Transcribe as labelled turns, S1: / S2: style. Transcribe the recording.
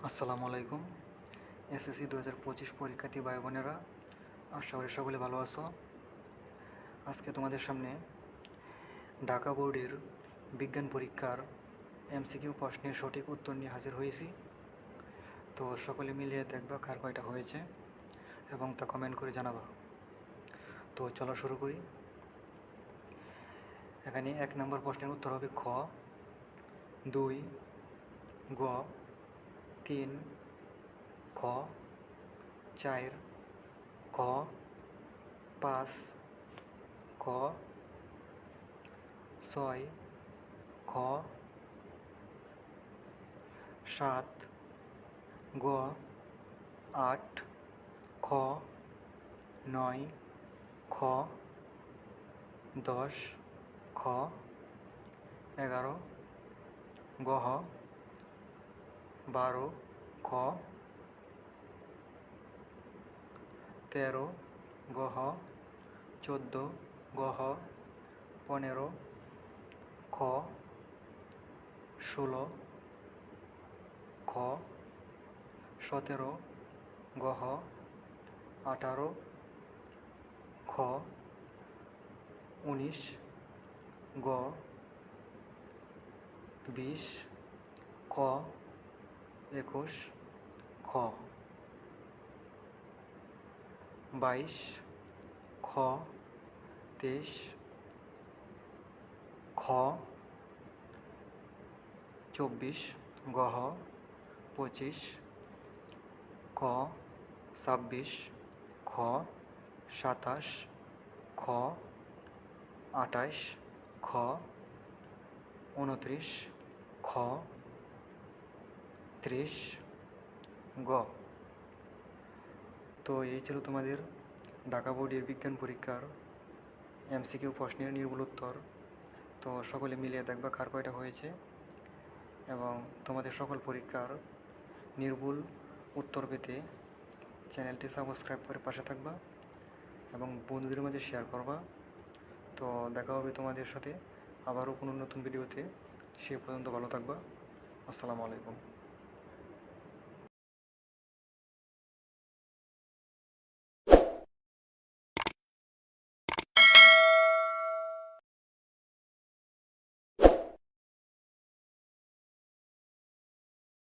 S1: আসসালামু আলাইকুম। এসএসসি 2025 পরীক্ষার্থী ভাই বোনেরা, আশা করি সকলে ভালো আছো। আজকে তোমাদের সামনে ঢাকা বোর্ডের বিজ্ঞান পরীক্ষার এমসিকিউ প্রশ্নের সঠিক উত্তর নিয়ে হাজির হয়েছি। তো সকলে মিলিয়ে দেখবা কার কয়টা হয়েছে এবং তা কমেন্ট করে জানাবা। তো চলো শুরু করি। এখানে 1 নম্বর প্রশ্নের উত্তর হবে খ, 2 গ, 3 খ, 4 খ, 5 খ, 6 খ, 7 গ, 8 খ, 9 খ, 10 খ, 11 গহ, 12 খ, 13 গহ, 14 গহ, 15 খ, 16 খ, 17 গহ, 18 খ, 19 গ, 20 ক, 21 খ, 22 খ, 23 খ, 24 গহ, 25 খ, 26 খ, 27 খ, 28 খ, 29 খ, 30 গ। তো এই ছিল তোমাদের ঢাকা বোর্ডের বিজ্ঞান পরীক্ষার এমসিকিউ প্রশ্নের নির্ভুল উত্তর। তো সকলে মিলিয়ে দেখবা কার কয়টা হয়েছে এবং তোমাদের সকল পরীক্ষার নির্ভুল উত্তর পেতে চ্যানেলটি সাবস্ক্রাইব করে পাশে থাকবা এবং বন্ধুদের মাঝে শেয়ার করবা। তো দেখা হবে তোমাদের সাথে আবারও কোনো নতুন ভিডিওতে। সে পর্যন্ত ভালো থাকবা। আসসালামু আলাইকুম।